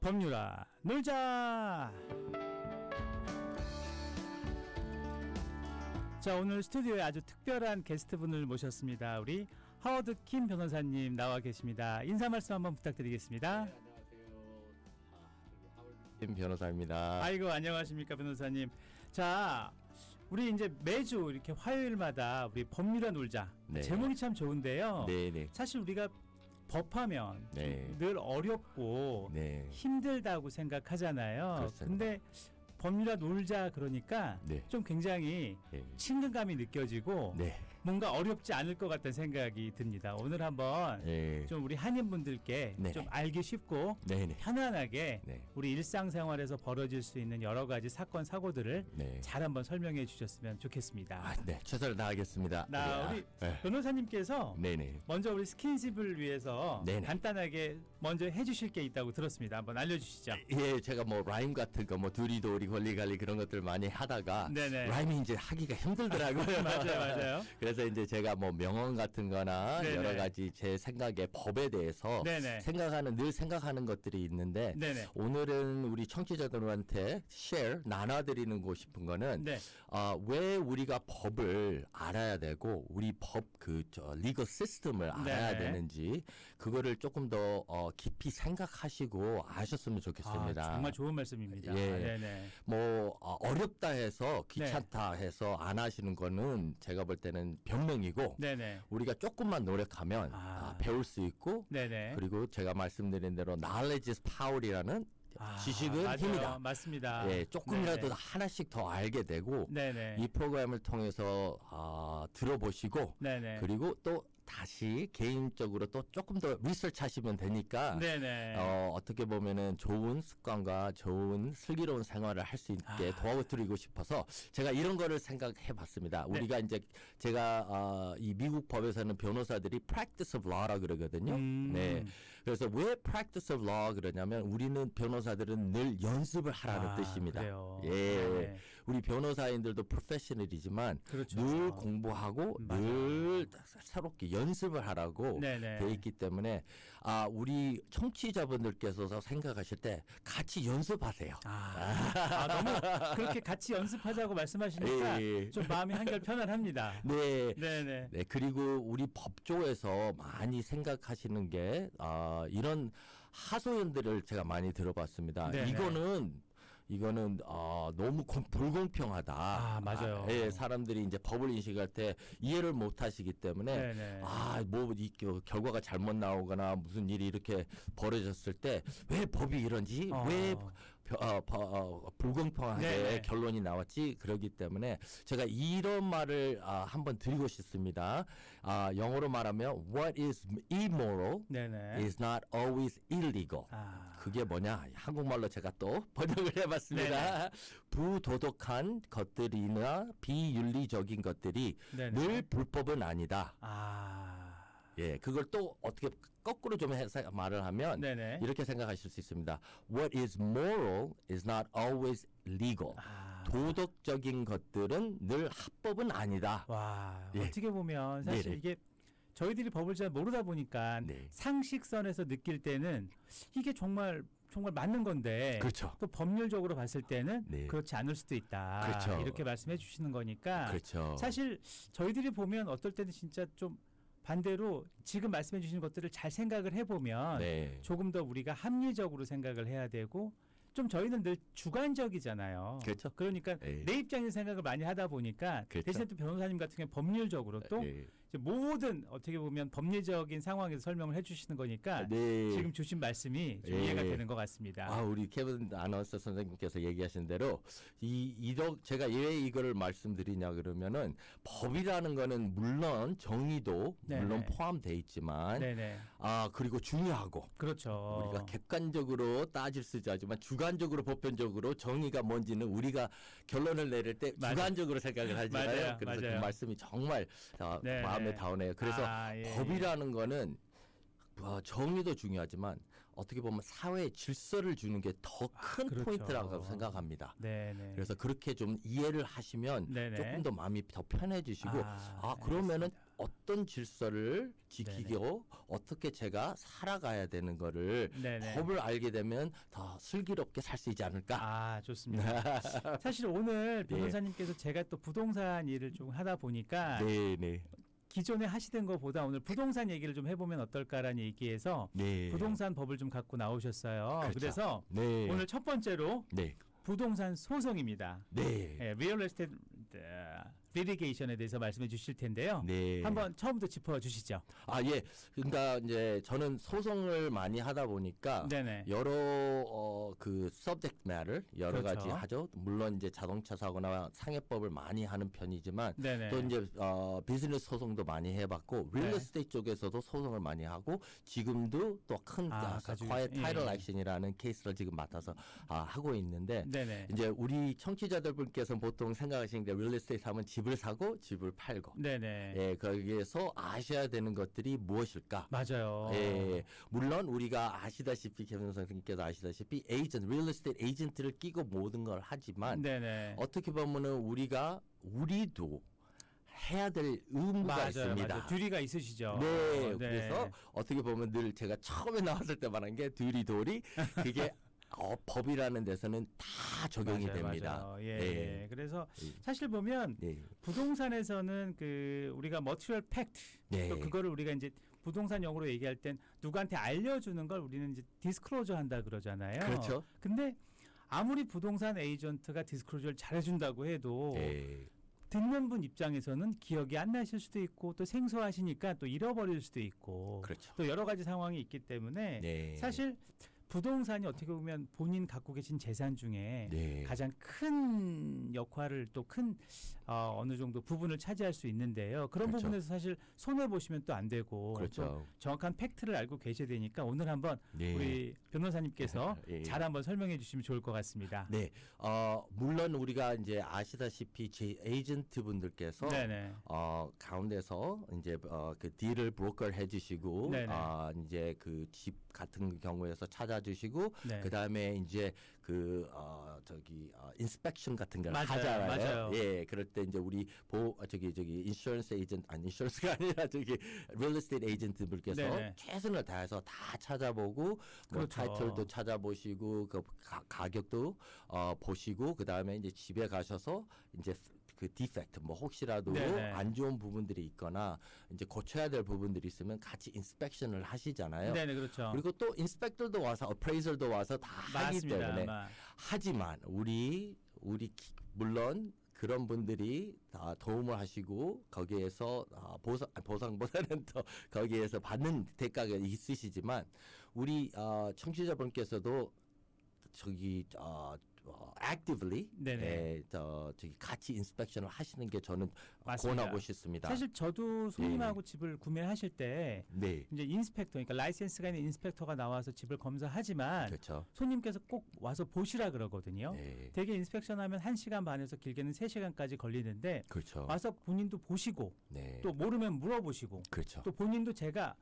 법률아 놀자. 자, 오늘 스튜디오에 아주 특별한 게스트분을 모셨습니다. 우리 하워드 킴 변호사님 나와 계십니다. 인사 말씀 한번 부탁드리겠습니다. 네, 안녕하세요. 하워드 킴 변호사입니다. 아이고, 안녕하십니까 변호사님. 자, 우리 이제 매주 이렇게 화요일마다 우리 법률아 놀자. 네. 제목이 참 좋은데요. 네네. 사실 우리가 법하면 네. 늘 어렵고 네. 힘들다고 생각하잖아요. 그렇습니다. 근데 법률아 놀자 그러니까 네. 좀 굉장히 네. 친근감이 느껴지고 네. 뭔가 어렵지 않을 것 같다는 생각이 듭니다. 오늘 한번 네. 좀 우리 한인분들께 네. 좀 알기 쉽고 네네. 편안하게 네. 우리 일상생활에서 벌어질 수 있는 여러 가지 사건 사고들을 네. 잘 한번 설명해 주셨으면 좋겠습니다. 아, 네. 최선을 다하겠습니다. 우리 네. 변호사님께서 네네. 먼저 우리 스킨십을 위해서 네네. 간단하게 먼저 해주실 게 있다고 들었습니다. 한번 알려주시죠. 예, 제가 뭐 라임 같은 거 뭐 두리도리 권리관리 그런 것들 많이 하다가 네네. 라임이 이제 하기가 힘들더라고요. 맞아요. 그래서 이제 제가 뭐 명언 같은 거나 네네. 여러 가지 제 생각의 법에 대해서 네네. 늘 생각하는 것들이 있는데 네네. 오늘은 우리 청취자들한테 나눠드리고 싶은 거는 네. 왜 우리가 법을 알아야 되고 우리 법 리거 시스템을 알아야 네네. 되는지 그거를 조금 더 깊이 생각하시고 아셨으면 좋겠습니다. 정말 좋은 말씀입니다. 예. 네네. 어렵다 해서 귀찮다 해서 안 하시는 거는 제가 볼 때는 변명이고 네네. 우리가 조금만 노력하면 배울 수 있고 네네. 그리고 제가 말씀드린 대로 knowledge is power이라는 지식은 맞아요. 힘이다. 맞습니다. 예, 조금이라도 네네. 하나씩 더 알게 되고 네네. 이 프로그램을 통해서 들어보시고 네네. 그리고 또 다시 개인적으로 또 조금 더 리서치 하시면 되니까 네네. 어떻게 보면은 좋은 습관과 좋은 슬기로운 생활을 할 수 있게 도와드리고 싶어서 제가 이런 거를 생각해 봤습니다. 네. 우리가 이제 제가 이 미국 법에서는 변호사들이 practice of law라 그러거든요. 네. 그래서 왜 practice of law 그러냐면 우리는 변호사들은 늘 연습을 하라는 뜻입니다. 그래요. 예. 네네. 우리 변호사인들도 프로페셔널이지만 그렇죠. 늘 공부하고 맞아요. 늘 새롭게 연습을 하라고 네네. 돼 있기 때문에 우리 청취자분들께서 생각하실 때 같이 연습하세요. 너무 그렇게 같이 연습하자고 말씀하시니까 예. 좀 마음이 한결 편안합니다. 네. 네네. 네, 그리고 우리 법조에서 많이 생각하시는 게 이런 하소연들을 제가 많이 들어봤습니다. 네네. 이거는 너무 불공평하다. 맞아요. 예, 사람들이 이제 법을 인식할 때 이해를 못 하시기 때문에 네네. 이 결과가 잘못 나오거나 무슨 일이 이렇게 벌어졌을 때 왜 법이 이런지 왜 불공평하게 네네. 결론이 나왔지 그러기 때문에 제가 이런 말을 한번 드리고 싶습니다. 영어로 말하면 what is immoral 네네. is not always illegal. 그게 뭐냐? 한국말로 제가 또 번역을 해봤습니다. 부도덕한 것들이나 비윤리적인 것들이 네네. 늘 불법은 아니다. 예, 그걸 또 어떻게 거꾸로 좀 해서 말을 하면 네네. 이렇게 생각하실 수 있습니다. What is moral is not always legal. 도덕적인 것들은 늘 합법은 아니다. 예. 어떻게 보면 사실 네네. 이게 저희들이 법을 잘 모르다 보니까 네. 상식선에서 느낄 때는 이게 정말 맞는 건데 그렇죠. 또 법률적으로 봤을 때는 네. 그렇지 않을 수도 있다. 그렇죠. 이렇게 말씀해 주시는 거니까 그렇죠. 사실 저희들이 보면 어떨 때는 진짜 좀 반대로 지금 말씀해 주시는 것들을 잘 생각을 해보면 네. 조금 더 우리가 합리적으로 생각을 해야 되고 좀 저희는 늘 주관적이잖아요. 그렇죠. 그러니까 네. 내 입장에서 생각을 많이 하다 보니까 그렇죠. 대신에 또 변호사님 같은 경우는 법률적으로 또 네. 이제 모든 어떻게 보면 법리적인 상황에서 설명을 해주시는 거니까 네. 지금 주신 말씀이 좀 네. 이해가 되는 것 같습니다. 우리 케빈 아나운서 선생님께서 얘기하신 대로 제가 왜 이거를 말씀드리냐 그러면은 법이라는 거는 물론 정의도 네네. 물론 포함되어 있지만 네네. 그리고 중요하고 그렇죠. 우리가 객관적으로 따질 수 있지만 주관적으로 보편적으로 정의가 뭔지는 우리가 결론을 내릴 때 맞아요. 주관적으로 생각을 하잖아요. 맞아요. 그래서 맞아요. 그 말씀이 정말 네. 마음에 닿으네요. 그래서 예. 법이라는 거는 정의도 중요하지만 어떻게 보면 사회의 질서를 주는 게 더 큰 그렇죠. 포인트라고 생각합니다. 네네. 그래서 그렇게 좀 이해를 하시면 네네. 조금 더 마음이 더 편해지시고 그러면은 알겠습니다. 어떤 질서를 지키고 어떻게 제가 살아가야 되는 거를 네네. 법을 알게 되면 더 슬기롭게 살 수 있지 않을까? 아, 좋습니다. 사실 오늘 변호사님께서 제가 또 부동산 일을 좀 하다 보니까 네. 기존에 하시던 것보다 오늘 부동산 얘기를 좀 해보면 어떨까라는 얘기에서 네. 부동산 법을 좀 갖고 나오셨어요. 그렇죠. 그래서 네. 오늘 첫 번째로 네. 부동산 소송입니다. 네. 예, 리얼 에스테이트 리리게이션에 대해서 말씀해 주실 텐데요. 네. 한번 처음부터 짚어 주시죠. 아, 예. 그러니까 이제 저는 소송을 많이 하다 보니까 네네. 여러 그 subject matter 여러 그렇죠. 가지 하죠. 물론 이제 자동차 사고나 상해법을 많이 하는 편이지만 네네. 또 이제 비즈니스 소송도 많이 해봤고 네. real estate 쪽에서도 소송을 많이 하고 지금도 또 큰 가지고 quiet 예, title 예. action이라는 케이스를 지금 맡아서 하고 있는데 네네. 이제 우리 청취자들분께서는 보통 생각하시는 게 real estate 하면 집을 사고 집을 팔고 네네. 예, 거기에서 아셔야 되는 것들이 무엇일까? 맞아요. 예, 물론 우리가 아시다시피 김현 선생님께서 아시다시피 리얼 에스테이트 에이전트를 끼고 모든 걸 하지만 네네. 어떻게 보면은 우리도 해야 될 의무가 있습니다. 맞아요. 듀리가 있으시죠. 네, 그래서 어떻게 보면 늘 제가 처음에 나왔을 때 말한 게 듀리도리 그게 법이라는 데서는 다 적용이 맞아요, 됩니다. 맞아요. 예, 네. 예. 그래서 예. 사실 보면 네. 부동산에서는 그 우리가 머티리얼 팩트 네. 또 그거를 우리가 이제 부동산 용어로 얘기할 땐 누구한테 알려주는 걸 우리는 이제 디스클로저 한다 그러잖아요. 그렇죠. 근데 아무리 부동산 에이전트가 디스클로저를 잘해준다고 해도 네. 듣는 분 입장에서는 기억이 안 나실 수도 있고 또 생소하시니까 또 잃어버릴 수도 있고 그렇죠. 또 여러 가지 상황이 있기 때문에 네. 사실 부동산이 어떻게 보면 본인 갖고 계신 재산 중에 네. 가장 큰 역할을 또 큰 어느 정도 부분을 차지할 수 있는데요. 그런 그렇죠. 부분에서 사실 손해 보시면 또 안 되고 또 그렇죠. 정확한 팩트를 알고 계셔야 되니까 오늘 한번 네. 우리 변호사님께서 예. 잘 한번 설명해 주시면 좋을 것 같습니다. 네, 물론 우리가 이제 아시다시피 제 에이전트 분들께서 네네. 가운데서 이제 그 딜을 브로커를 해주시고 네네. 이제 그 집 같은 경우에서 찾아주시고 네. 그 다음에 이제 그 인스펙션 같은 걸 맞아요, 하잖아요. 맞아요. 예, 그럴 때 이제 우리 인슈런스 에이전트 아니 인슈런스가 아니라 리얼 에스테이트 에이전트 분께서 네네. 최선을 다해서 다 찾아보고 뭐 그렇죠. 타이틀도 찾아보시고 그 가격도 보시고 그 다음에 이제 집에 가셔서 이제 그 디펙트 뭐 혹시라도 네네. 안 좋은 부분들이 있거나 이제 고쳐야 될 부분들이 있으면 같이 인스펙션을 하시잖아요. 네네 그렇죠. 그리고 또 인스펙터도 와서 어프레이저도 와서 다 하기 맞습니다. 때문에 하지만 물론 그런 분들이 다 도움을 하시고 거기에서 보상보다는 더 거기에서 받는 대가가 있으시지만 우리 청취자분께서도 actively 네네. 같이 인스펙션을 하시는 게 저는 맞습니다. 권하고 싶습니다. 사실 저도 손님하고 집을 구매하실 때 네, 이제 인스펙터, 그러니까 라이센스가 있는 인스펙터가 나와서 집을 검사하지만 그렇죠. 손님께서 꼭 와서 보시라 그러거든요. 네, 대개 인스펙션 하면 1시간 반에서 길게는 3시간까지 걸리는데 그렇죠. 와서 본인도 보시고 네, 또 모르면 물어보시고 그렇죠. 또 본인도 제가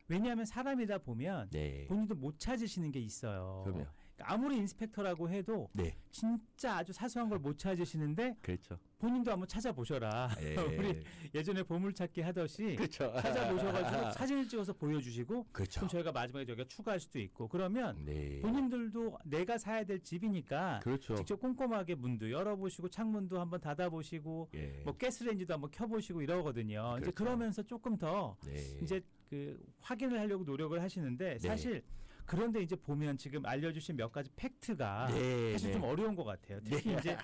왜냐하면 사람이다 보면 네, 본인도 못 찾으시는 게 있어요. 그럼요. 그러니까 아무리 인스펙터라고 해도 네, 진짜 아주 사소한 걸 못 찾으시는데 그렇죠. 본인도 한번 찾아보셔라. 예. 우리 예전에 보물찾기 하듯이 그렇죠. 찾아보셔가지고 사진을 찍어서 보여주시고 그렇죠. 그럼 저희가 마지막에 저희가 추가할 수도 있고 그러면 네, 본인들도 내가 사야 될 집이니까 그렇죠. 직접 꼼꼼하게 문도 열어보시고 창문도 한번 닫아보시고 예. 뭐 가스레인지도 한번 켜보시고 이러거든요. 이제 그렇죠. 그러면서 조금 더 네. 이제 그 확인을 하려고 노력을 하시는데 네. 사실 그런데 이제 보면 지금 알려주신 몇 가지 팩트가 네, 사실 네. 좀 어려운 것 같아요. 특히 이제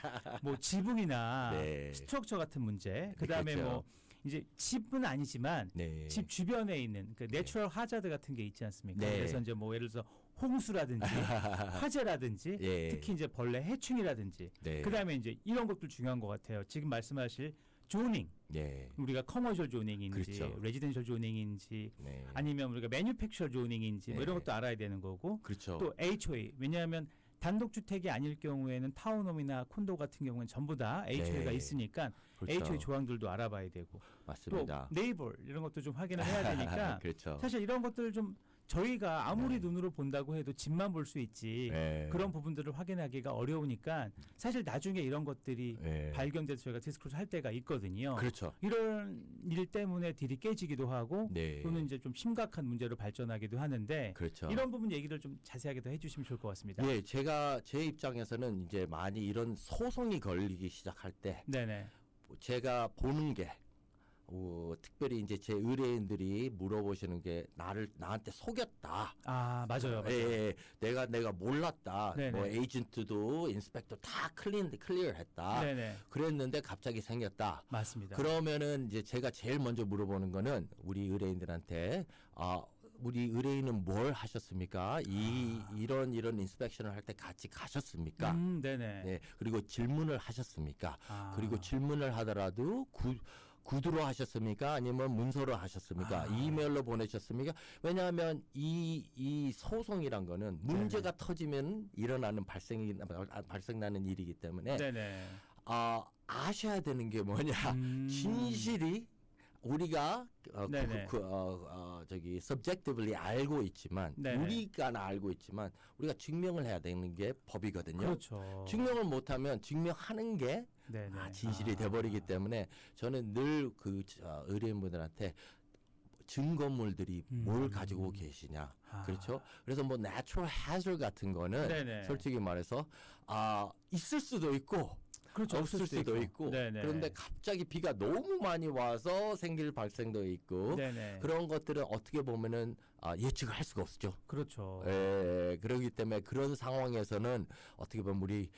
뭐 지붕이나 네. 스트럭처 같은 문제, 그 다음에 그렇죠. 뭐 이제 집은 아니지만 네. 집 주변에 있는 그 내추럴 하자드 같은 게 있지 않습니까? 네. 그래서 이제 뭐 예를 들어서 홍수라든지 화재라든지 예. 특히 이제 벌레 해충이라든지 네. 그다음에 이제 이런 것들 중요한 것 같아요. 지금 말씀하실 조닝, 네. 우리가 커머셜 조닝인지 그렇죠. 레지던셜 조닝인지 네. 아니면 우리가 매뉴팩처 조닝인지 뭐 네. 이런 것도 알아야 되는 거고 그렇죠. 또 HOA 왜냐하면 단독주택이 아닐 경우에는 타운홈이나 콘도 같은 경우는 전부 다 HOA가 네. 있으니까 그렇죠. HOA 조항들도 알아봐야 되고 맞습니다. 또 네이버 이런 것도 좀 확인을 해야 되니까 그렇죠. 사실 이런 것들 좀 저희가 아무리 네. 눈으로 본다고 해도 집만 볼 수 있지 네. 그런 부분들을 확인하기가 어려우니까 사실 나중에 이런 것들이 네. 발견돼서 저희가 디스크로즈 할 때가 있거든요. 그렇죠. 이런 일 때문에 딜이 깨지기도 하고 네. 또는 이제 좀 심각한 문제로 발전하기도 하는데 그렇죠. 이런 부분 얘기를 좀 자세하게 더 해주시면 좋을 것 같습니다. 예, 제가 제 입장에서는 이제 많이 이런 소송이 걸리기 시작할 때 네네. 제가 보는 게 특별히 이제 제 의뢰인들이 물어보시는 게 나한테 속였다. 아 맞아요. 예, 내가 몰랐다. 네네. 뭐 에이전트도 인스펙터 다 클리어했다. 네네. 그랬는데 갑자기 생겼다. 맞습니다. 그러면은 이제 제가 제일 먼저 물어보는 거는 우리 의뢰인들한테 우리 의뢰인은 뭘 하셨습니까? 이런 인스펙션을 할 때 같이 가셨습니까? 네네. 네, 그리고 질문을 하셨습니까? 아. 그리고 질문을 하더라도 구두로 하셨습니까? 아니면 문서로 하셨습니까? 이메일로 보내셨습니까? 왜냐하면 이 소송이란 거는 문제가 터지면 일어나는 발생나는 일이기 때문에 네네. 아셔야 되는 게 뭐냐? 진실이 우리가 네네. 저기 subjectively 알고 있지만 네네. 우리가 알고 있지만 우리가 증명을 해야 되는 게 법이거든요. 그렇죠. 증명을 못하면 증명하는 게 네네. 진실이 돼버리기 때문에 저는 늘 그 의뢰인분들한테 증거물들이 뭘 가지고 계시냐. 그렇죠? 그래서 뭐 natural hazard 같은 거는 네네. 솔직히 말해서 있을 수도 있고 그렇죠. 없을 수도 있고 네네. 그런데 갑자기 비가 너무 많이 와서 생길 발생도 있고 네네. 그런 것들은 어떻게 보면은 예측을 할 수가 없죠. 그렇죠. 그렇기 때문에 그런 상황에서는 어떻게 보면 우리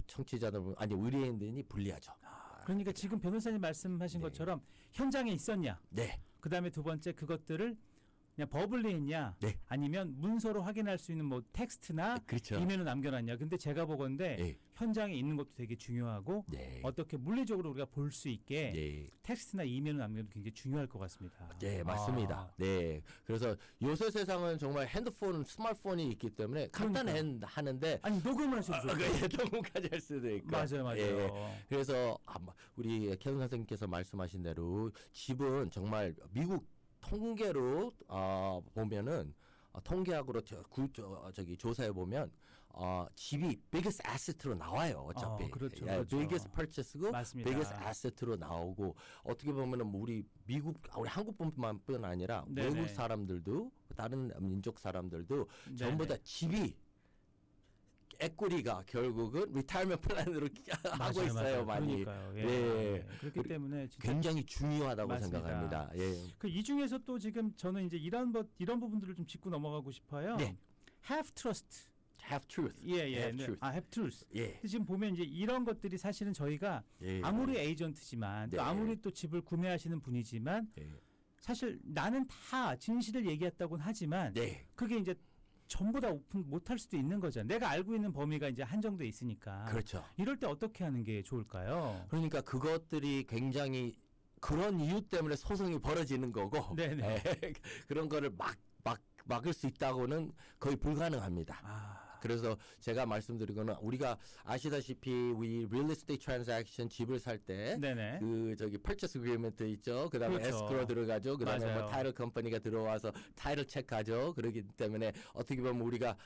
청취자들 아니 의뢰인들이 불리하죠. 그러니까 지금 변호사님 말씀하신 네. 것처럼 현장에 있었냐? 네, 그다음에 두 번째 그것들을 그냥 버블리 했냐? 네. 아니면 문서로 확인할 수 있는 뭐 텍스트나 그렇죠. 이메일로 남겨놨냐? 근데 제가 보건데 네. 현장에 있는 것도 되게 중요하고 네. 어떻게 물리적으로 우리가 볼 수 있게 네. 텍스트나 이메일로 남겨도 굉장히 중요할 것 같습니다. 네, 맞습니다. 네. 그래서 요새 세상은 정말 핸드폰, 스마트폰이 있기 때문에 간단하는데 아니 녹음을 하셔도 좋고. 녹음까지 할 수도 있고. 맞아요. 예. 그래서 우리 캐논 선생님께서 말씀하신 대로 집은 정말 미국 통계로 보면은 통계학으로 저기 조사해 보면 집이 biggest asset로 나와요. 어차피. 그렇죠, 예, 그렇죠. biggest purchase고 맞습니다. biggest asset로 나오고 어떻게 보면은 우리 한국뿐만 아니라 네네. 외국 사람들도 다른 민족 사람들도 네네. 전부 다 집이 에코리가 결국은 리타이어먼트 플랜으로 하고 있어요. 많이. 그러니까요. 예. 네. 그렇기 때문에 진짜 굉장히 중요하다고 맞습니다. 생각합니다. 예. 이 중에서 또 지금 저는 이제 이런 부분들을 좀 짚고 넘어가고 싶어요. 네. Have trust. Have truth. 예. Have 네. truth. have truth. 예. 근데 지금 보면 이제 이런 것들이 사실은 저희가 예. 아무리 에이전트지만 네. 또 아무리 또 집을 구매하시는 분이지만 예. 사실 나는 다 진실을 얘기했다고는 하지만 네. 그게 이제 전부 다 오픈 못할 수도 있는 거잖아요. 내가 알고 있는 범위가 이제 한정돼 있으니까. 그렇죠. 이럴 때 어떻게 하는 게 좋을까요? 그러니까 그것들이 굉장히 그런 이유 때문에 소송이 벌어지는 거고 네네. 예. 그런 거를 막을 수 있다고는 거의 불가능합니다. 그래서 제가 말씀드리거는 우리가 아시다시피 우리 real estate transaction 집을 살 때 네네. 그 저기 purchase agreement 있죠. 그다음에 그렇죠. escrow 들어가죠. 그다음에 맞아요. 뭐 title company가 들어와서 title 체크하죠. 그렇기 때문에 어떻게 보면 우리가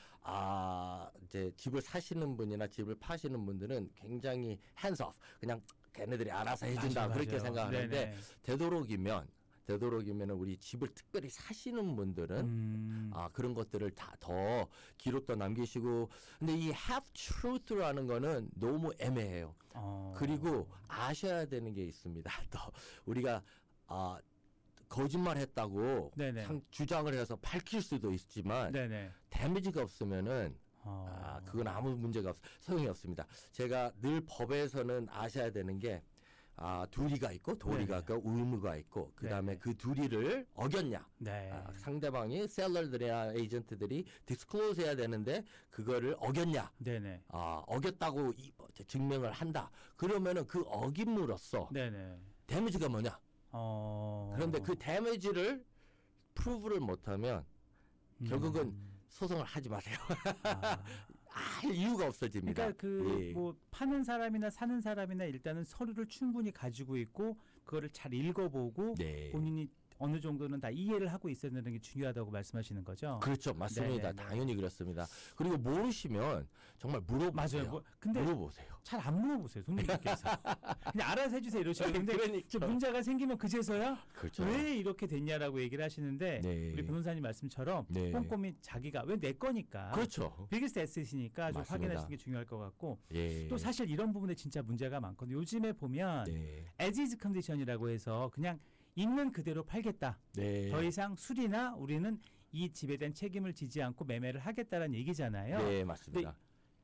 이제 집을 사시는 분이나 집을 파시는 분들은 굉장히 hands off 그냥 걔네들이 알아서 해준다 맞아요, 그렇게 맞아요. 생각하는데 네네. 되도록이면 우리 집을 특별히 사시는 분들은 그런 것들을 다 더 기록도 남기시고 근데 이 have truth라는 거는 너무 애매해요. 그리고 아셔야 되는 게 있습니다. 또 우리가 거짓말했다고 네네. 주장을 해서 밝힐 수도 있지만 네네. 데미지가 없으면 그건 아무 문제가 소용이 없습니다. 제가 늘 법에서는 아셔야 되는 게 도리가 있고 있고 의무가 있고 그다음에 네네. 그 도리를 어겼냐 네. 상대방이 셀러들이나 에이전트들이 디스클로즈 해야 되는데 그거를 어겼냐 네네. 어겼다고 증명을 한다 그러면은 그 어김으로써 네네. 데미지가 뭐냐 그런데 그 데미지를 프루브를 못하면 결국은 소송을 하지 마세요. 할 이유가 없어집니다. 그러니까 뭐 파는 사람이나 사는 사람이나 일단은 서류를 충분히 가지고 있고 그거를 잘 읽어보고 네. 본인이 어느 정도는 다 이해를 하고 있어야 되는 게 중요하다고 말씀하시는 거죠. 그렇죠, 맞습니다. 네네네. 당연히 그렇습니다. 그리고 모르시면 정말 물어보세요. 맞아요. 근데 물어보세요. 잘 안 물어보세요, 손님들께서. 그냥 알아서 해주세요 이러시고. 근데 그러니까. 문제가 생기면 그제서야 그렇죠. 왜 이렇게 됐냐라고 얘기를 하시는데 네. 우리 변호사님 말씀처럼 네. 꼼꼼히 자기가 왜 내 거니까 그렇죠. 비기스트 에셋이니까 좀 맞습니다. 확인하시는 게 중요할 것 같고 예. 또 사실 이런 부분에 진짜 문제가 많거든요. 요즘에 보면 네. as is 컨디션이라고 해서 그냥 있는 그대로 팔겠다. 네. 더 이상 수리나 우리는 이 집에 대한 책임을 지지 않고 매매를 하겠다는 얘기잖아요. 네, 맞습니다.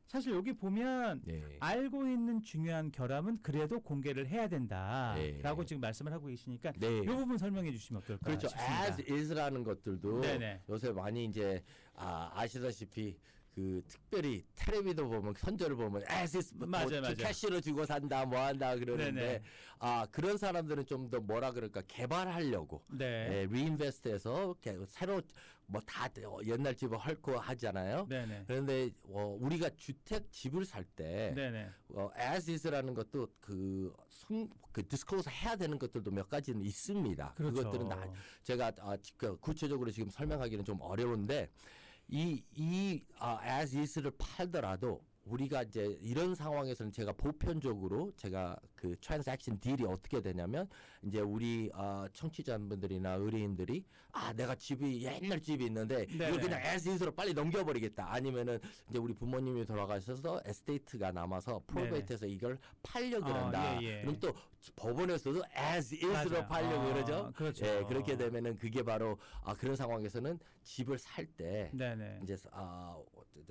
사실 여기 보면 네. 알고 있는 중요한 결함은 그래도 공개를 해야 된다라고 네. 지금 말씀을 하고 계시니까 네. 이 부분 설명해 주시면 어떨까 그렇죠. 싶습니다. as is라는 것들도 네네. 요새 많이 이제 아시다시피 그 특별히 텔레비도 보면 선전을 보면 as is 맞아요, 맞아요. 캐시로 주고 산다 뭐 한다 그러는데 네네. 그런 사람들은 좀 더 뭐라 그럴까 개발하려고 네. 리인베스트해서 새로 뭐 다 옛날 집을 헐고 하잖아요. 네네. 그런데 우리가 주택 집을 살 때 네네. as is라는 것도 그 디스클로스 해야 되는 것들도 몇 가지는 있습니다. 그렇죠. 그것들은 제가 구체적으로 지금 설명하기는 좀 어려운데 이 as is를 팔더라도 우리가 이제 이런 상황에서는 제가 보편적으로 제가 그 트랜잭션 딜이 어떻게 되냐면 이제 우리 청취자분들이나 의뢰인들이 내가 집이 옛날 집이 있는데 네네. 이걸 그냥 as is로 빨리 넘겨버리겠다. 아니면은 이제 우리 부모님이 돌아가셔서 에스테이트가 남아서 프로베이트에서 이걸 팔려고 그런다. 예. 그럼 또 법원에서도 as is로 맞아요. 팔려고 그러죠. 그렇죠. 예, 그렇게 되면은 그게 바로 그런 상황에서는 집을 살 때 네네. 이제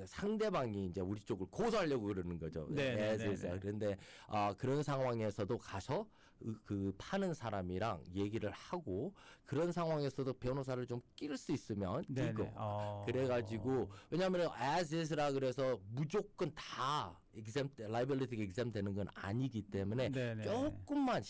상대방이 이제 우리 쪽을 고소하려고 그러는 거죠. 네, as is. 그런데 그런 상황에서도 가서 그 파는 사람이랑 얘기를 하고 그런 상황에서도 변호사를 좀 끼를 수 있으면 끼고 그래가지고 왜냐하면 as is라 그래서 무조건 다 liability exempt 되는 건 아니기 때문에 네네. 조금만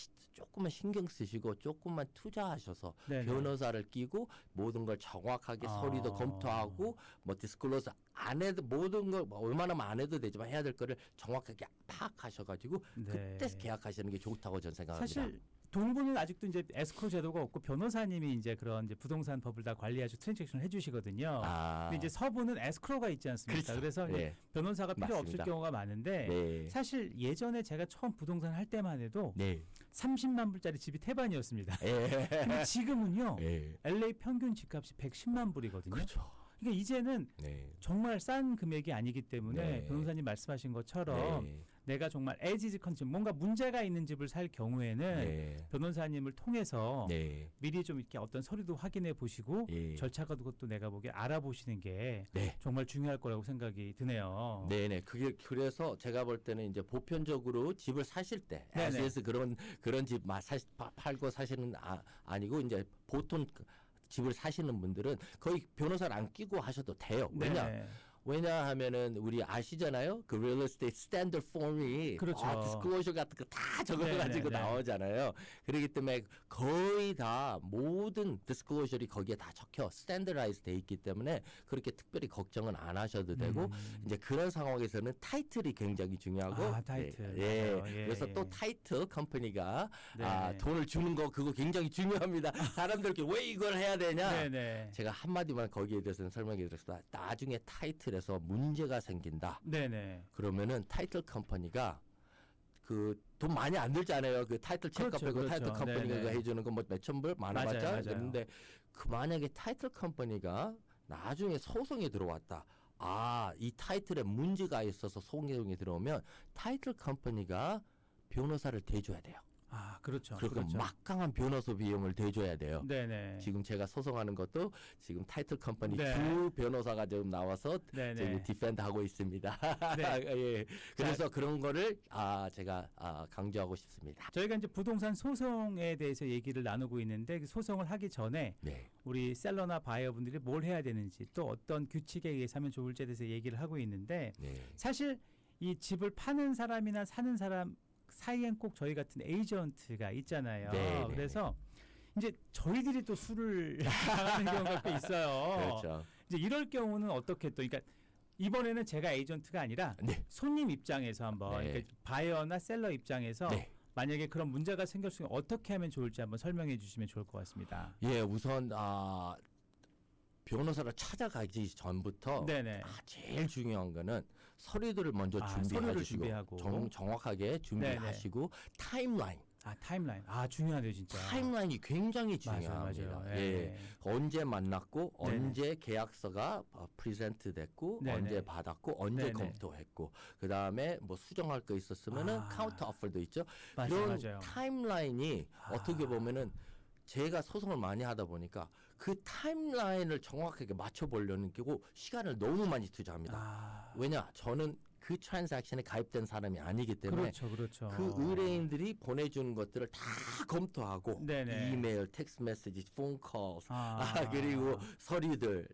신경 쓰시고 조금만 투자하셔서 네네. 변호사를 끼고 모든 걸 정확하게 서류도 검토하고 뭐 디스클로스 안 해도 모든 걸 웬만하면 안 해도 되지만 해야 될 거를 정확하게 파악하셔가지고 네. 그때 계약하시는 게 좋다고 저는 생각합니다. 사실 동부는 아직도 이제 에스크로 제도가 없고 변호사님이 이제 그런 이제 부동산 법을 다 관리하시고 트랜잭션을 해주시거든요. 근데 이제 서부는 에스크로가 있지 않습니까? 그렇죠. 그래서 이제 네. 변호사가 필요 맞습니다. 없을 경우가 많은데 네. 사실 예전에 제가 처음 부동산 할 때만 해도 네. 30만 불짜리 집이 태반이었습니다. 예. 근데 지금은요. 예. LA 평균 집값이 110만 불이거든요. 그렇죠. 그러니까 이제는 네. 정말 싼 금액이 아니기 때문에 네. 변호사님 말씀하신 것처럼 네. 내가 정말 as is 컨디션 뭔가 문제가 있는 집을 살 경우에는 네. 변호사님을 통해서 네. 미리 좀 이렇게 어떤 서류도 확인해 보시고 예. 절차가 그것도 내가 보기에 알아보시는 게 네. 정말 중요할 거라고 생각이 드네요. 네네. 그래서 제가 볼 때는 이제 보편적으로 집을 사실 때 네네. as is 그런 집 팔고 사시는 아니고 이제 보통 집을 사시는 분들은 거의 변호사를 안 끼고 하셔도 돼요. 왜냐하면은 우리 아시잖아요. 그 real estate standard form이 그렇죠. disclosure 같은 거 다 적어가지고 네네네. 나오잖아요. 그렇기 때문에 거의 다 모든 disclosure이 거기에 다 적혀 standardize 돼 있기 때문에 그렇게 특별히 걱정은 안 하셔도 되고 이제 그런 상황에서는 타이틀이 굉장히 중요하고 타이틀. 예. 맞아요. 예, 그래서 또 예. 타이틀 컴퍼니가 네. 돈을 주는 거 그거 굉장히 중요합니다. 사람들께 왜 이걸 해야 되냐? 네네. 제가 한마디만 거기에 대해서는 설명해 드렸습니다. 나중에 타이틀에서 문제가 생긴다. 네네. 그러면은 타이틀 컴퍼니가 그 돈 많이 안 들잖아요. 그 타이틀 체크업 그렇죠, 하고 그렇죠. 타이틀 컴퍼니가 네네. 해주는 거 뭐 몇천 불 많아봤자 맞아요. 그런데 그 만약에 타이틀 컴퍼니가 나중에 소송이 들어왔다. 이 타이틀에 문제가 있어서 소송이 들어오면 타이틀 컴퍼니가 변호사를 대줘야 돼요. 그렇죠. 그러니까 그렇죠. 막강한 변호사 비용을 대줘야 돼요. 네네. 지금 제가 소송하는 것도 지금 타이틀 컴퍼니 네. 두 변호사가 지금 나와서 네네. 지금 디펜드 하고 있습니다. 네. 예. 그래서 그런 거를 제가 강조하고 싶습니다. 저희가 이제 부동산 소송에 대해서 얘기를 나누고 있는데 그 소송을 하기 전에 네. 우리 셀러나 바이어분들이 뭘 해야 되는지 또 어떤 규칙에 의해서 하면 좋을지에 대해서 얘기를 하고 있는데 네. 사실 이 집을 파는 사람이나 사는 사람 사이엔 꼭 저희 같은 에이전트가 있잖아요. 네, 네, 그래서 이제 저희들이 또 술을 당하는 경우가 꽤 있어요. 그렇죠. 이제 이럴 경우는 어떻게 또 그러니까 이번에는 제가 에이전트가 아니라 네. 손님 입장에서 한번 네. 그러니까 바이어나 셀러 입장에서 네. 만약에 그런 문제가 생겼으면 어떻게 하면 좋을지 한번 설명해 주시면 좋을 것 같습니다. 예, 우선 변호사를 찾아가기 전부터 네네. 제일 중요한 거는 서류들을 먼저 서류를 준비하시고 준비하고. 정확하게 준비하시고 타임라인. 타임라인. 중요하네요, 진짜. 타임라인이 굉장히 맞아요, 중요합니다. 맞아요. 예. 언제 만났고 네네. 언제 계약서가 프리젠트 됐고 네네. 언제 받았고 언제 네네. 검토했고 그다음에 뭐 수정할 거 있었으면은 카운터 오퍼도 있죠. 그런 맞아요. 타임라인이 어떻게 보면은 제가 소송을 많이 하다 보니까 그 타임라인을 정확하게 맞춰보려는 게고 시간을 너무 많이 투자합니다. 왜냐? 저는 그 트랜잭션에 가입된 사람이 아니기 때문에 그렇죠. 그 의뢰인들이 보내주는 것들을 다 검토하고 네네. 이메일, 텍스트 메시지, 폰콜 그리고 서류들,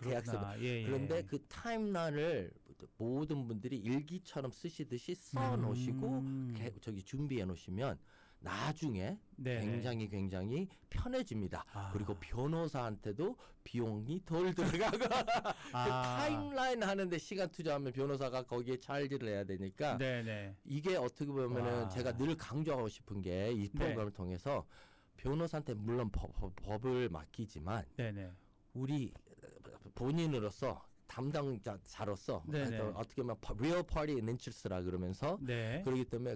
계약서. 예. 그런데 그 타임라인을 모든 분들이 일기처럼 쓰시듯이 써놓으시고 저기 준비해 놓으시면 나중에 네네. 굉장히 편해집니다. 그리고 변호사한테도 비용이 덜 들어가고 그 타임라인 하는데 시간 투자하면 변호사가 거기에 찰지를 해야 되니까 네네. 이게 어떻게 보면은 제가 늘 강조하고 싶은 게 이 프로그램을 통해서 변호사한테 물론 법을 맡기지만 네네. 우리 본인으로서 담당자로서 네네. 어떻게 보면 real party in interest라 그러면서 네. 그렇기 때문에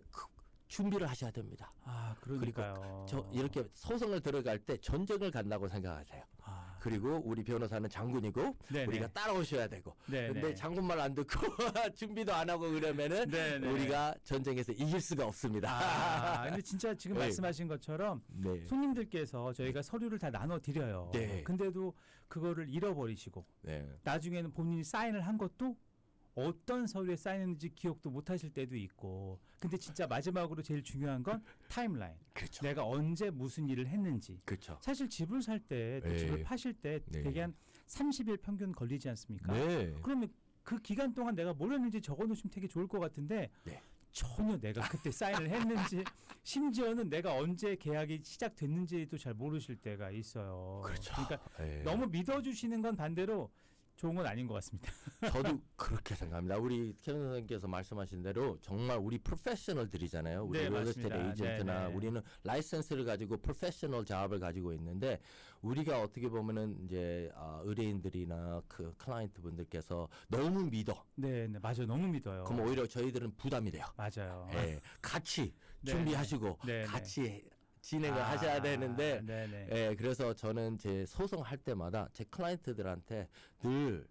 준비를 하셔야 됩니다. 그러니까요. 이렇게 소송을 들어갈 때 전쟁을 간다고 생각하세요. 그리고 우리 변호사는 장군이고 네네. 우리가 따라오셔야 되고. 네네. 근데 장군 말 안 듣고 준비도 안 하고 그러면은 네네. 우리가 전쟁에서 이길 수가 없습니다. 근데 진짜 지금 네. 말씀하신 것처럼 네. 손님들께서 저희가 서류를 다 나눠 드려요. 네. 근데도 그거를 잃어버리시고 네. 나중에는 본인이 사인을 한 것도 어떤 서류에 사인했는지 기억도 못 하실 때도 있고. 근데 진짜 마지막으로 제일 중요한 건 타임라인. 그렇죠. 내가 언제 무슨 일을 했는지. 그렇죠. 사실 집을 살 때, 또 네. 집을 파실 때 네. 대개 한 30일 평균 걸리지 않습니까? 네. 그러면 그 기간 동안 내가 뭘 했는지 적어 놓으시면 되게 좋을 것 같은데 네. 전혀 내가 그때 사인을 했는지 심지어는 내가 언제 계약이 시작됐는지도 잘 모르실 때가 있어요. 그렇죠. 그러니까 네. 너무 믿어주시는 건 반대로 좋은 건 아닌 것 같습니다. 저도 그렇게 생각합니다. 우리 케빈 선생님께서 말씀하신 대로 정말 우리 프로페셔널들이잖아요. 우리 네, 리얼에스테이트 맞습니다. 에이전트나 네네. 우리는 라이센스를 가지고 프로페셔널 작업을 가지고 있는데 우리가 어떻게 보면은 이제 의뢰인들이나 그 클라이언트 분들께서 너무 믿어. 네, 맞아요. 너무 믿어요. 그럼 오히려 저희들은 부담이 돼요. 맞아요. 예, 같이 네, 준비하시고 네, 네. 같이 진행을 하셔야 되는데 네네. 예, 그래서 저는 제 소송할 때마다 제 클라이언트들한테 늘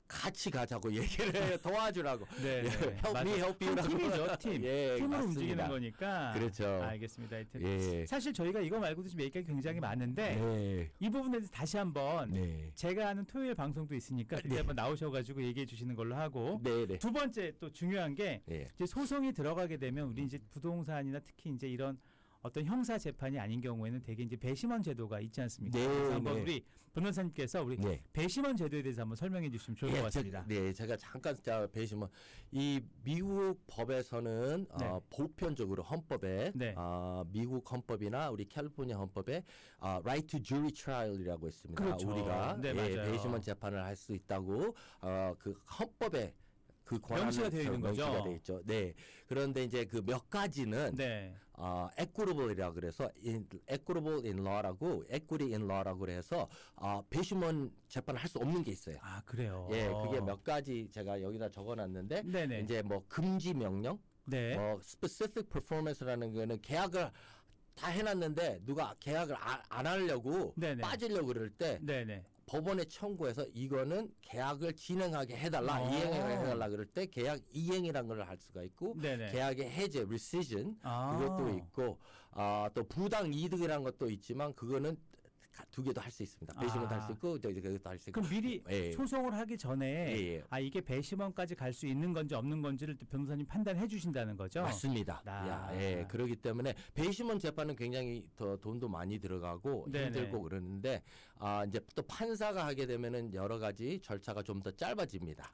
같이 가자고 얘기를 해요. 도와주라고. 네, help me, help you라고. 팀이죠, 팀. 예, 팀으로 맞습니다. 움직이는 거니까. 그렇죠. 알겠습니다. 하여튼 예. 사실 저희가 이거 말고도 지금 얘기가 굉장히 많은데 네. 이 부분에 대해서 다시 한번 네. 제가 하는 토요일 방송도 있으니까 그때 한번 나오셔가지고 얘기해 주시는 걸로 하고 네, 네. 두 번째 또 중요한 게 예. 이제 소송이 들어가게 되면 우리 이제 부동산이나 특히 이제 이런 어떤 형사 재판이 아닌 경우에는 대개 이제 배심원 제도가 있지 않습니까? 네, 그래서 한번 네. 우리 변호사님께서 우리 네. 배심원 제도에 대해서 한번 설명해 주시면 좋을 것 같습니다. 제가 잠깐 배시면 이 미국 법에서는 네. 보편적으로 헌법에 네. 미국 헌법이나 우리 캘리포니아 헌법에 right to jury trial이라고 있습니다. 그렇죠. 우리가 네, 맞아요. 배심원 재판을 할 수 있다고 그 헌법에 그 권한을 명시가 되어 있는 거죠. 명시가 되어 있죠. 네. 그런데 이제 그 몇 가지는 네. equitable이라 그래서 equitable in law라고 equity in law라고 그래서 배심원 재판을 할 수 없는 게 있어요. 그래요. 예, 그게 몇 가지 제가 여기다 적어놨는데 네네. 이제 뭐 금지 명령, 네. specific performance라는 거는 계약을 다 해놨는데 누가 계약을 안 하려고 네네. 빠지려고 그럴 때 네네. 법원에 청구해서 이거는 계약을 진행하게 해달라, 이행하게 해달라 그럴 때 계약 이행이라는 걸 할 수가 있고 네네. 계약의 해제, rescission 그것도 있고 또 부당 이득이라는 것도 있지만 그거는 두 개도 할 수 있습니다. 배심원도 할 수 있고 그것도 할 수 있고. 그럼 미리 예. 소송을 하기 전에 예. 이게 배심원까지 갈 수 있는 건지 없는 건지를 또 변호사님 판단해 주신다는 거죠? 맞습니다. 예, 그렇기 때문에 배심원 재판은 굉장히 더 돈도 많이 들어가고 네네. 힘들고 그러는데 이제 또 판사가 하게 되면은 여러 가지 절차가 좀 더 짧아집니다.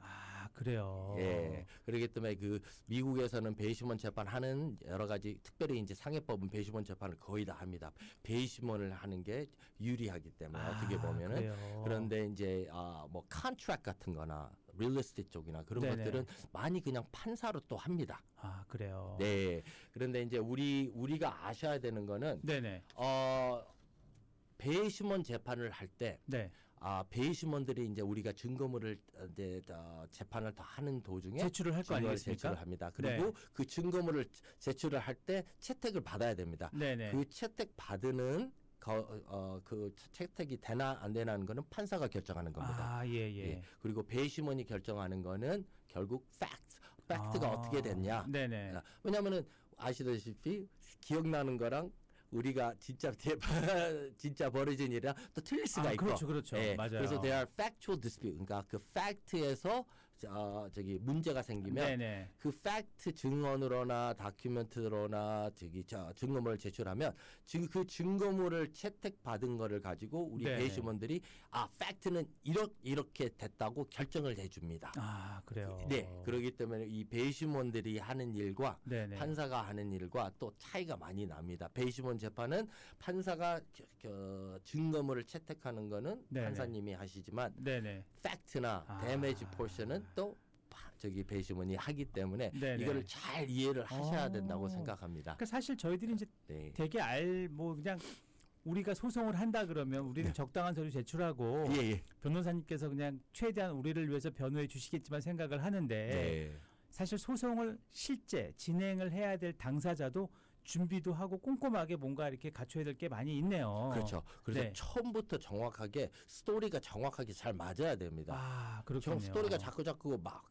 그래요. 예, 그렇기 때문에 그 미국에서는 배심원 재판하는 여러 가지 특별히 이제 상해법은 배심원 재판을 거의 다 합니다. 배심원을 하는 게 유리하기 때문에 어떻게 보면은 그래요. 그런데 이제 뭐 컨트랙 같은 거나 릴리스틱 쪽이나 그런 네네. 것들은 많이 그냥 판사로 또 합니다. 아, 그래요. 네. 그런데 이제 우리가 아셔야 되는 거는 네네. 배심원 재판을 할 때 네. 배심원들이 이제 우리가 증거물을 이제 재판을 더 하는 도중에 제출을 할 거 증거를 아니겠습니까? 제출을 합니다. 그리고 네. 그 증거물을 제출을 할 때 채택을 받아야 됩니다. 네네. 그 채택 받는 그 채택이 되나 안 되나는 거는 판사가 결정하는 겁니다. 아, 예, 예. 예. 그리고 배심원이 결정하는 거는 결국 팩트가 어떻게 됐냐. 네네. 왜냐하면은 아시다시피 기억나는 거랑 우리가 진짜 진짜 벌어진 일이랑 또 틀릴 수가 있고. 그렇죠, 그렇죠. 예, 맞아요. 그래서 they are factual dispute. 그러니까 그 팩트에서 저기 문제가 생기면 네네. 그 팩트 증언으로나 다큐멘트로나 증거물을 제출하면 지금 그 증거물을 채택받은 거를 가지고 우리 네네. 배심원들이 팩트는 이렇게 됐다고 결정을 해줍니다. 아, 그래요. 네, 그렇기 때문에 이 배심원들이 하는 일과 네네. 판사가 하는 일과 또 차이가 많이 납니다. 배심원 재판은 판사가 증거물을 채택하는 거는 네네. 판사님이 하시지만 네네. 팩트나 데미지 포션은 또 저기 배심원이 하기 때문에 네네. 이거를 잘 이해를 하셔야 된다고 생각합니다. 그러니까 사실 저희들이 이제 네. 되게 뭐 그냥 우리가 소송을 한다 그러면 우리는 적당한 서류 제출하고 예. 변호사님께서 그냥 최대한 우리를 위해서 변호해 주시겠지만 생각을 하는데 네. 사실 소송을 실제 진행을 해야 될 당사자도 준비도 하고 꼼꼼하게 뭔가 이렇게 갖춰야 될 게 많이 있네요. 그렇죠. 그래서 네. 처음부터 정확하게 스토리가 정확하게 잘 맞아야 됩니다. 아, 그렇군요. 스토리가 자꾸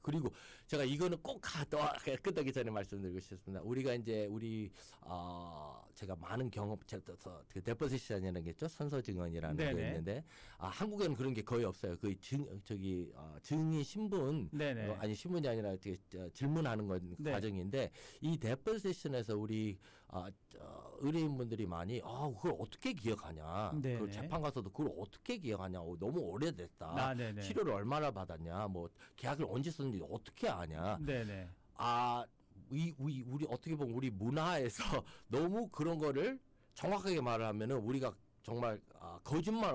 그리고 제가 이거는 꼭 끝나기 전에 말씀드리고 싶습니다. 우리가 이제 제가 많은 경험, 그 데포지션이라는 게 있죠. 선서 증언이라는 게 네네. 있는데 한국에는 그런 게 거의 없어요. 그 증인 신분 네네. 아니 신분이 아니라 질문하는 건 네. 과정인데 이 데포지션에서 우리 의뢰인분들이 많이 그걸 어떻게 기억하냐. 네네. 그 재판 가서도 그걸 어떻게 기억하냐. 너무 오래됐다. 네네. 치료를 얼마나 받았냐. 뭐 계약을 언제 썼는지 어떻게 아냐. 네네. 우리 어떻게 보면 우리 문화에서 너무 그런 거를 정확하게 말을 하면은 우리가 정말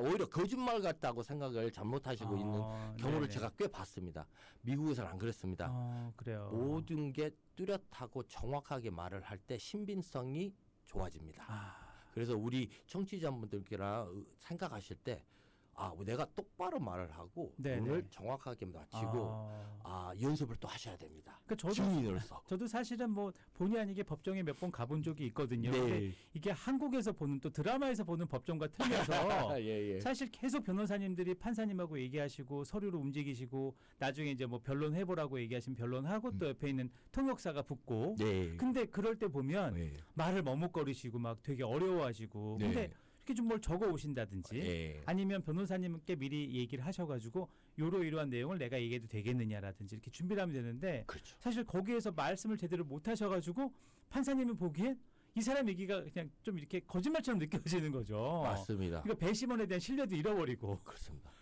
오히려 거짓말 같다고 생각을 잘못하시고 있는 경우를 네네. 제가 꽤 봤습니다. 미국에서는 안 그랬습니다. 그래요. 모든 게 뚜렷하고 정확하게 말을 할 때 신빙성이 좋아집니다. 그래서 우리 청취자분들께랑 생각하실 때 내가 똑바로 말을 하고 네네. 오늘 정확하게 마치고 연습을 또 하셔야 됩니다. 그러니까 증인으로서. 저도 사실은 뭐 본의 아니게 법정에 몇 번 가본 적이 있거든요. 네. 근데 이게 한국에서 보는 또 드라마에서 보는 법정과 틀려서 예. 사실 계속 변호사님들이 판사님하고 얘기하시고 서류로 움직이시고 나중에 이제 뭐 변론해보라고 얘기하시면 변론하고 또 옆에 있는 통역사가 붙고 네. 근데 그럴 때 보면 네. 말을 머뭇거리시고 막 되게 어려워하시고 네. 근데 이렇게 좀 뭘 적어 오신다든지 예. 아니면 변호사님께 미리 얘기를 하셔가지고 이러한 내용을 내가 얘기해도 되겠느냐라든지 이렇게 준비를 하면 되는데 그렇죠. 사실 거기에서 말씀을 제대로 못 하셔가지고 판사님이 보기엔 이 사람 얘기가 그냥 좀 이렇게 거짓말처럼 느껴지는 거죠. 맞습니다. 그러니까 배심원에 대한 신뢰도 잃어버리고. 그렇습니다.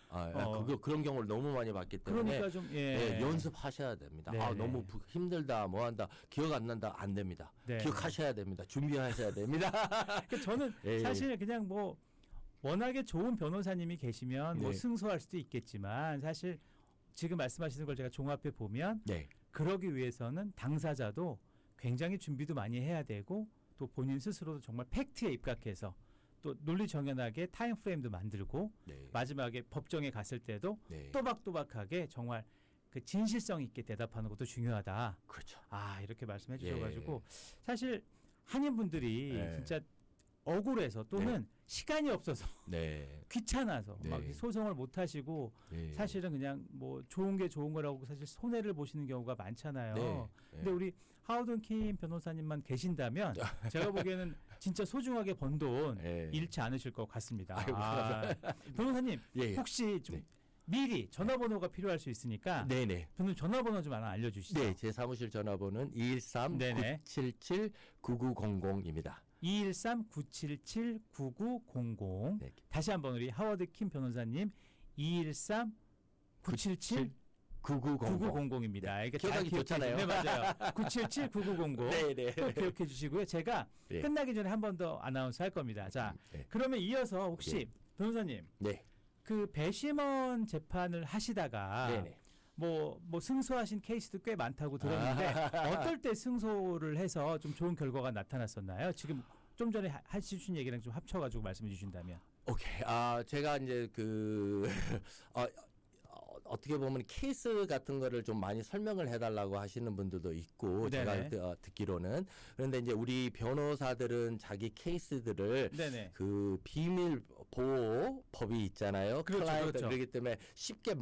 그런 경우를 너무 많이 봤기 때문에 그러니까 좀 연습하셔야 됩니다. 네네. 너무 힘들다, 뭐한다, 기억 안 난다, 안 됩니다. 네. 기억하셔야 됩니다. 준비하셔야 됩니다. 그러니까 저는 예. 사실 그냥 뭐 워낙에 좋은 변호사님이 계시면 뭐 네. 승소할 수도 있겠지만 사실 지금 말씀하시는 걸 제가 종합해 보면 네. 그러기 위해서는 당사자도 굉장히 준비도 많이 해야 되고 또 본인 스스로도 정말 팩트에 입각해서 또 논리 정연하게 타임 프레임도 만들고 네. 마지막에 법정에 갔을 때도 네. 또박또박하게 정말 그 진실성 있게 대답하는 것도 중요하다. 그렇죠. 이렇게 말씀해 주셔가지고 사실 한인분들이 네. 진짜 억울해서 또는 시간이 없어서 네. 귀찮아서 네. 막 소송을 못 하시고 네. 사실은 그냥 뭐 좋은 게 좋은 거라고 사실 손해를 보시는 경우가 많잖아요. 네. 근데 우리 하우든 킴 변호사님만 계신다면 제가 보기에는 진짜 소중하게 번 돈 네. 잃지 않으실 것 같습니다. 아이고, 변호사님 예. 혹시 좀 네. 미리 전화번호가 필요할 수 있으니까 네네. 변호사님 전화번호 좀 하나 알려주시죠. 네, 제 사무실 전화번호는 네네. 213-977-9900입니다. 213-977-9900 네. 다시 한번 우리 하워드 킴 변호사님 213-977 9900입니다. 이게 기억하기 좋잖아요. 네, 맞아요. 977-9900 네네. 꼭 기억해 주시고요. 제가 네. 끝나기 전에 한 번 더 아나운스 할 겁니다. 자, 네. 그러면 이어서 혹시 변호사님 네. 그 배심원 재판을 하시다가 네네. 뭐 승소하신 케이스도 꽤 많다고 들었는데 어떨 때 승소를 해서 좀 좋은 결과가 나타났었나요? 지금 좀 전에 하시신 얘기랑 좀 합쳐가지고 말씀해 주신다면. 오케이. 제가 이제 어떻게 보면 케이스 같은 거를 좀 많이 설명을 해달라고 하시는 분들도 있고 네네. 제가 듣기로는 그런데 이제 우리 변호사들은 자기 케이스들을 네네. 그 비밀 보호 법이 있잖아요. 그렇죠, 클라이언트 그렇죠. 그렇기 때문에 쉽게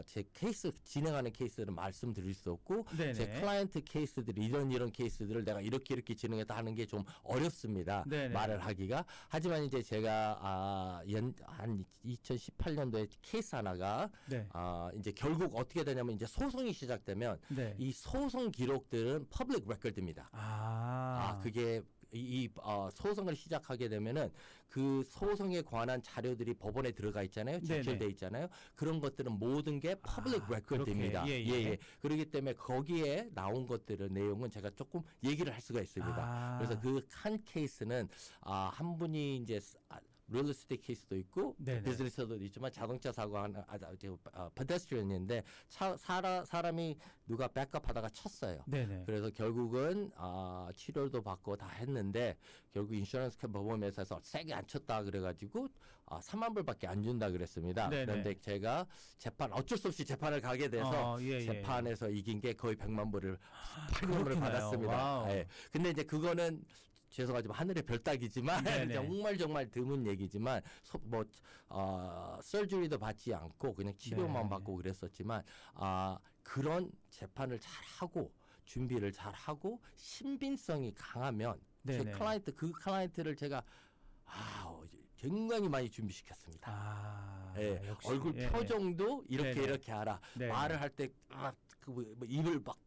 제 케이스 진행하는 케이스를 말씀드릴 수 없고 네네. 제 클라이언트 케이스들이 이런 케이스들을 내가 이렇게 진행했다 하는 게 좀 어렵습니다. 네네. 말을 하기가. 하지만 이제 제가 한 2018년도에 케이스 하나가 네. 이제 결국 어떻게 되냐면 이제 소송이 시작되면 네. 이 소송 기록들은 퍼블릭 레코드입니다. 그게 소송을 시작하게 되면은 그 소송에 관한 자료들이 법원에 들어가 있잖아요. 네네. 제출돼 있잖아요. 그런 것들은 모든 게 퍼블릭 레코드입니다. 그렇게. 예. 그렇기 때문에 거기에 나온 것들의 내용은 제가 조금 얘기를 할 수가 있습니다. 그래서 그 한 케이스는 한 분이 이제 리얼 에스테이트 케이스도 있고 네네. 비즈니스도 있지만 자동차 사고 하는 페데스트리언인데 사람이 누가 백업하다가 쳤어요. 네네. 그래서 결국은 치료도 받고 다 했는데 결국 인슈런스 보험회사에서 세게 안 쳤다 그래가지고 3만 불밖에 안 준다 그랬습니다. 네네. 그런데 제가 어쩔 수 없이 재판을 가게 돼서 예. 재판에서 이긴 게 거의 100만 불을 8만 불을 그렇구나요. 받았습니다. 와우. 예. 근데 이제 그거는 죄송하지만 하늘의 별따기지만 네네. 정말 드문 얘기지만 서저리도 받지 않고 그냥 치료만 네. 받고 그랬었지만 그런 재판을 잘 하고 준비를 잘 하고 신빙성이 강하면 제 네네. 클라이언트를 제가 굉장히 많이 준비시켰습니다. 역시. 얼굴 예. 표정도 네네. 이렇게 하라. 네. 말을 할 때 입을 막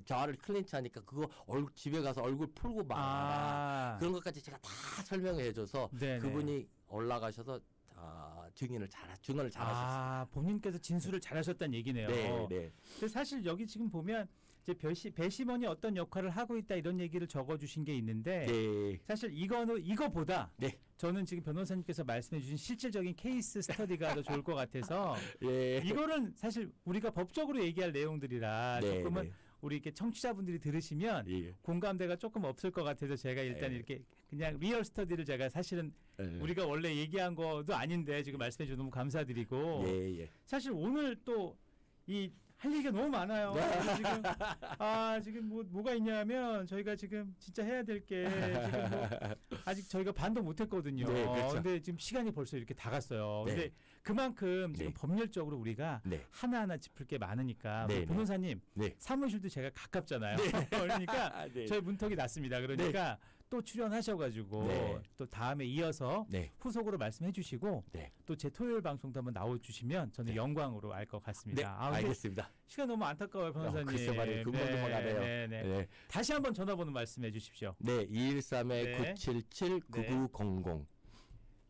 저를 클린치하니까 그거 집에 가서 얼굴 풀고 말하라. 그런 것까지 제가 다 설명해 줘서 네네. 그분이 올라가셔서 증언을 잘하셨어요. 본인께서 진술을 잘하셨다는 얘기네요. 네. 근데 사실 여기 지금 보면 이제 배심원이 어떤 역할을 하고 있다 이런 얘기를 적어주신 게 있는데 네. 사실 이거보다 네. 저는 지금 변호사님께서 말씀해주신 실질적인 케이스 스터디가 더 좋을 것 같아서 예. 이거는 사실 우리가 법적으로 얘기할 내용들이라 네, 조금은 네. 우리 이렇게 청취자분들이 들으시면 예. 공감대가 조금 없을 것 같아서 제가 일단 네. 이렇게 그냥 리얼 스터디를 제가 사실은 우리가 원래 얘기한 것도 아닌데 지금 말씀해 주셔서 너무 감사드리고 예. 사실 오늘 또 할 얘기가 너무 많아요. 지금 뭐가 있냐면 저희가 지금 진짜 해야 될 게 지금 아직 저희가 반도 못 했거든요. 네, 그렇죠. 근데 지금 시간이 벌써 이렇게 다 갔어요. 네. 근데 그만큼 지금 네. 법률적으로 우리가 네. 하나하나 짚을 게 많으니까 네, 우리 네. 변호사님 네. 사무실도 제가 가깝잖아요. 그러니까 네. 저희 문턱이 낮습니다. 그러니까 또 출연하셔가지고 네. 또 다음에 이어서 네. 후속으로 말씀해 주시고 네. 또 제 토요일 방송도 한번 나와주시면 저는 네. 영광으로 알 것 네. 같습니다. 근데 알겠습니다. 시간 너무 안타까워요, 변호사님. 글쎄 말이에요. 금방금방하네요. 네. 네. 다시 한번 전화번호 말씀해 주십시오. 네. 213에 네. 977-9900.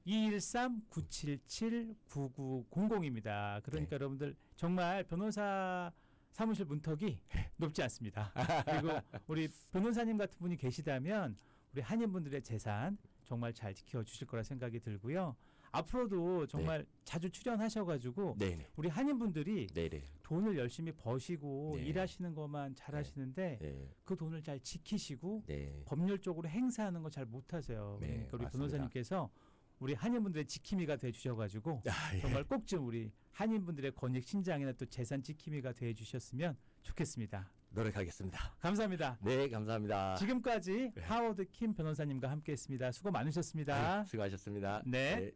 213-977-9900입니다. 그러니까 네. 여러분들 정말 변호사 사무실 문턱이 높지 않습니다. 그리고 우리 변호사님 같은 분이 계시다면 우리 한인분들의 재산 정말 잘 지켜주실 거라 생각이 들고요. 앞으로도 정말 자주 출연하셔가지고 네. 우리 한인분들이 네. 돈을 열심히 버시고 네. 일하시는 것만 잘 하시는데 네. 그 돈을 잘 지키시고 네. 법률적으로 행사하는 거 잘 못하세요. 네, 그러니까 우리 맞습니다. 변호사님께서 우리 한인분들의 지킴이가 되주셔가지고 예. 정말 꼭 좀 우리 한인분들의 권익 신장이나 또 재산 지킴이가 되주셨으면 좋겠습니다. 노력하겠습니다. 감사합니다. 네, 감사합니다. 지금까지 하워드 킴 변호사님과 함께했습니다. 수고 많으셨습니다. 수고하셨습니다. 네. 네.